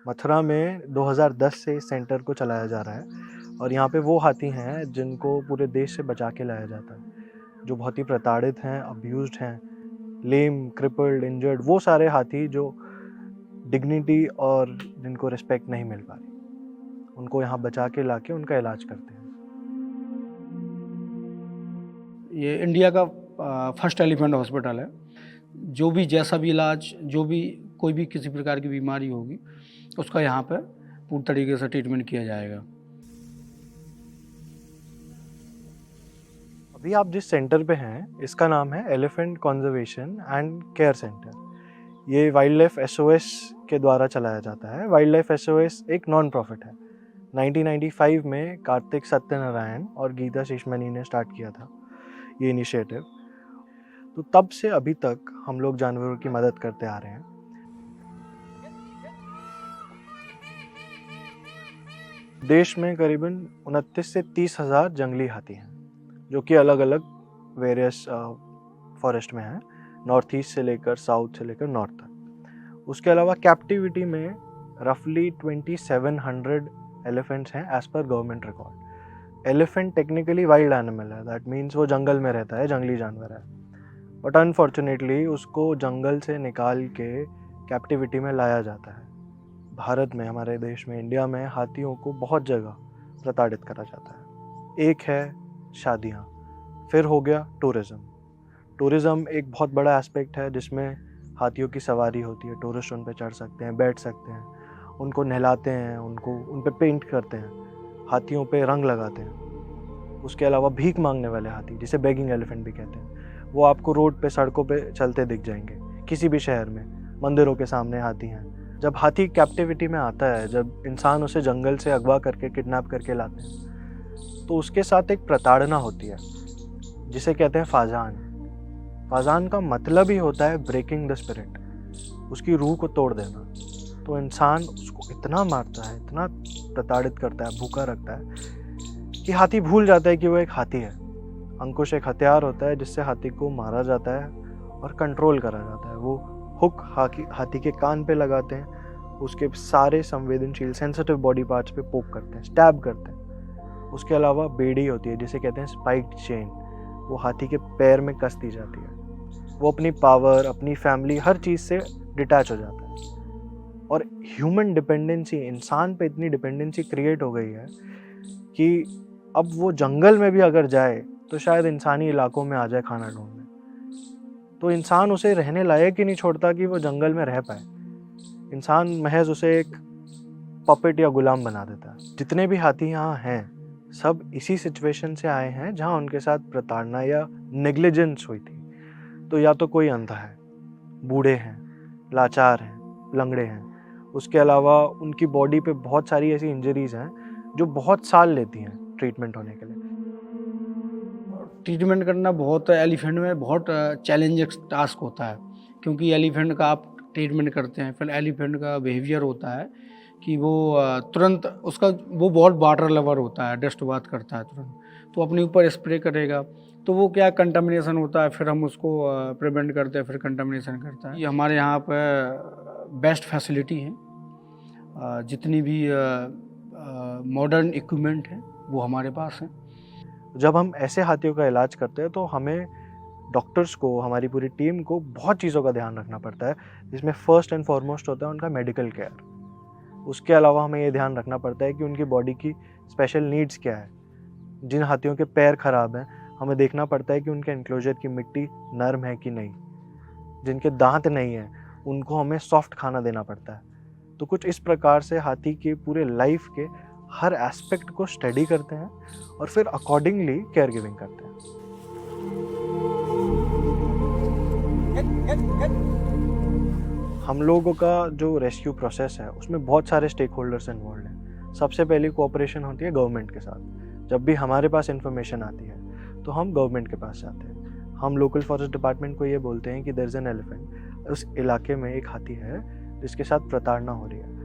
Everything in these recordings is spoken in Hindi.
मथुरा में 2010 से इस सेंटर को चलाया जा रहा है और यहाँ पे वो हाथी हैं जिनको पूरे देश से बचा के लाया जाता है, जो बहुत ही प्रताड़ित हैं, अब्यूज़्ड हैं, लेम, क्रिपल्ड, इंजर्ड, वो सारे हाथी जो डिग्निटी और जिनको रिस्पेक्ट नहीं मिल पा रही, उनको यहाँ बचा के लाके उनका इलाज करते हैं। ये इंडिया का फर्स्ट एलिफेंट हॉस्पिटल है। जो भी जैसा भी इलाज, जो भी कोई भी किसी प्रकार की बीमारी होगी, उसका यहाँ पे पूरी तरीके से ट्रीटमेंट किया जाएगा। अभी आप जिस सेंटर पे हैं, इसका नाम है elephant conservation and care centre. ये वाइल्ड लाइफ एसओएस के द्वारा चलाया जाता है। वाइल्ड लाइफ एसओएस एक नॉन प्रॉफिट है। 1995 में कार्तिक सत्यनारायण और गीता शेषमणि ने स्टार्ट किया था ये इनिशिएटिव। तो तब से अभी तक हम लोग जानवरों की मदद करते आ रहे हैं। देश में करीबन 29 से 30 हज़ार जंगली हाथी हैं, जो कि अलग अलग वेरियस फॉरेस्ट में हैं, नॉर्थ ईस्ट से लेकर साउथ से लेकर नॉर्थ तक। उसके अलावा कैप्टिविटी में रफली 2700 एलिफेंट्स हैं एज पर government record. Elephant technically wild animal है, दैट मीन्स वो जंगल में रहता है, जंगली जानवर है, बट अनफॉर्चुनेटली उसको जंगल से निकाल के कैप्टिविटी में लाया जाता है। भारत में, हमारे देश में, इंडिया में हाथियों को बहुत जगह प्रताड़ित करा जाता है। एक है शादियाँ, फिर हो गया टूरिज़्म। टूरिज़्म एक बहुत बड़ा एस्पेक्ट है जिसमें हाथियों की सवारी होती है, टूरिस्ट उन पे चढ़ सकते हैं, बैठ सकते हैं, उनको नहलाते हैं, उन पे पेंट करते हैं, हाथियों पे रंग लगाते हैं। उसके अलावा भीख मांगने वाले हाथी, जिसे बेगिंग एलिफेंट भी कहते हैं, वो आपको रोड पे, सड़कों पे चलते दिख जाएंगे किसी भी शहर में। मंदिरों के सामने हाथी हैं। जब हाथी कैप्टिविटी में आता है, जब इंसान उसे जंगल से अगवा करके किडनैप करके लाते हैं, तो उसके साथ एक प्रताड़ना होती है जिसे कहते हैं फाजान। फाजान का मतलब ही होता है ब्रेकिंग द स्पिरिट, उसकी रूह को तोड़ देना। तो इंसान उसको इतना मारता है, इतना प्रताड़ित करता है, भूखा रखता है कि हाथी भूल जाता है कि वो एक हाथी है। अंकुश एक हथियार होता है जिससे हाथी को मारा जाता है और कंट्रोल करा जाता है। वो हुक हाथी के कान पे लगाते हैं, उसके सारे संवेदनशील सेंसिटिव बॉडी पार्ट्स पे पोक करते हैं, स्टैब करते हैं। उसके अलावा बेड़ी होती है जिसे कहते हैं स्पाइक्ड चेन, वो हाथी के पैर में कस दी जाती है। वो अपनी पावर, अपनी फैमिली, हर चीज़ से डिटैच हो जाता है। और ह्यूमन डिपेंडेंसी, इंसान पे इतनी डिपेंडेंसी क्रिएट हो गई है कि अब वो जंगल में भी अगर जाए तो शायद इंसानी इलाकों में आ जाए खाना ढूंढने, तो इंसान उसे रहने लायक ही नहीं छोड़ता कि वो जंगल में रह पाए। इंसान महज उसे एक पपेट या गुलाम बना देता है। जितने भी हाथी यहाँ हैं, सब इसी सिचुएशन से आए हैं जहाँ उनके साथ प्रताड़ना या नेग्लिजेंस हुई थी। तो या तो कोई अंधा है, बूढ़े हैं, लाचार हैं, लंगड़े हैं। उसके अलावा उनकी बॉडी पे बहुत सारी ऐसी इंजरीज हैं जो बहुत साल लेती हैं ट्रीटमेंट होने के लिए। ट्रीटमेंट करना बहुत एलिफेंट में बहुत चैलेंजिंग टास्क होता है, क्योंकि एलिफेंट का आप ट्रीटमेंट करते हैं, फिर एलिफेंट का बिहेवियर होता है कि वो तुरंत उसका वो बहुत वाटर लवर होता है, डस्ट बात करता है तुरंत, तो अपने ऊपर स्प्रे करेगा, तो वो क्या कंटामिनेशन होता है, फिर हम उसको प्रिवेंट करते हैं, फिर कंटामिनेशन करता है। ये हमारे यहाँ पर बेस्ट फैसिलिटी है, जितनी भी मॉडर्न इक्विपमेंट है वो हमारे पास है। जब हम ऐसे हाथियों का इलाज करते हैं तो हमें डॉक्टर्स को, हमारी पूरी टीम को बहुत चीज़ों का ध्यान रखना पड़ता है, जिसमें फर्स्ट एंड फॉरमोस्ट होता है उनका मेडिकल केयर। उसके अलावा हमें ये ध्यान रखना पड़ता है कि उनकी बॉडी की स्पेशल नीड्स क्या है। जिन हाथियों के पैर खराब हैं, हमें देखना पड़ता है कि उनके एंक्लोजर की मिट्टी नर्म है कि नहीं। जिनके दांत नहीं हैं, उनको हमें सॉफ्ट खाना देना पड़ता है। तो कुछ इस प्रकार से हाथी के पूरे लाइफ के हर एस्पेक्ट को स्टडी करते हैं और फिर अकॉर्डिंगली केयर गिविंग करते हैं। हम लोगों का जो रेस्क्यू प्रोसेस है उसमें बहुत सारे स्टेक होल्डर्स इन्वॉल्व हैं। सबसे पहली कोऑपरेशन होती है गवर्नमेंट के साथ। जब भी हमारे पास इन्फॉर्मेशन आती है तो हम गवर्नमेंट के पास जाते हैं। हम लोकल फॉरेस्ट डिपार्टमेंट को ये बोलते हैं कि देयर इज एन एलिफेंट, उस इलाके में एक हाथी है जिसके साथ प्रताड़ना हो रही है,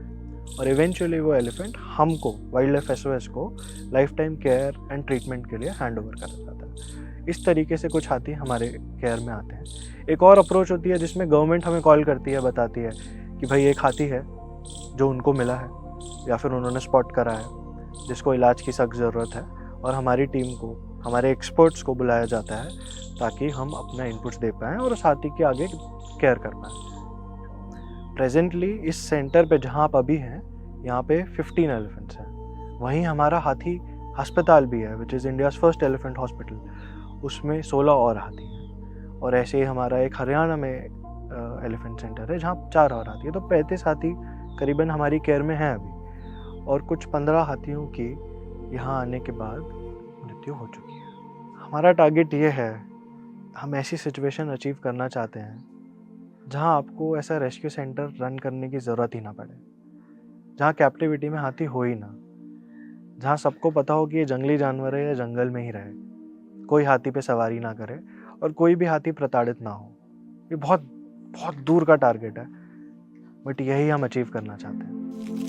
और इवेंचुअली वो एलिफेंट हमको, वाइल्ड लाइफ एसओएस को, life time care and treatment के लिए हैंड ओवर करा जाता है। इस तरीके से कुछ हाथी हमारे केयर में आते हैं। एक और अप्रोच होती है जिसमें गवर्नमेंट हमें कॉल करती है, बताती है कि भाई एक हाथी है, जो उनको मिला है या फिर उन्होंने स्पॉट करा है, जिसको इलाज की सख्त ज़रूरत है, और हमारी टीम को, हमारे एक्सपर्ट्स को बुलाया जाता है ताकि हम अपना इनपुट्स दे पाएँ और उस हाथी के आगे केयर कर पाएँ। प्रेजेंटली इस सेंटर पे जहाँ आप अभी हैं, यहाँ पे 15 एलिफेंट्स हैं। वहीं हमारा हाथी अस्पताल भी है, which is India's first elephant hospital, उसमें 16 और हाथी हैं। और ऐसे ही हमारा एक हरियाणा में एलिफेंट सेंटर है जहाँ 4 और हाथी है। तो 35 हाथी करीबन हमारी केयर में हैं अभी, और कुछ 15 हाथियों की यहाँ आने के बाद मृत्यु हो चुकी है। हमारा टारगेट ये है, हम ऐसी सिचुएशन अचीव करना चाहते हैं जहाँ आपको ऐसा रेस्क्यू सेंटर रन करने की ज़रूरत ही ना पड़े, जहाँ कैप्टिविटी में हाथी हो ही ना, जहाँ सबको पता हो कि ये जंगली जानवर है या जंगल में ही रहे, कोई हाथी पे सवारी ना करे और कोई भी हाथी प्रताड़ित ना हो। ये बहुत बहुत दूर का टारगेट है, बट यही हम अचीव करना चाहते हैं।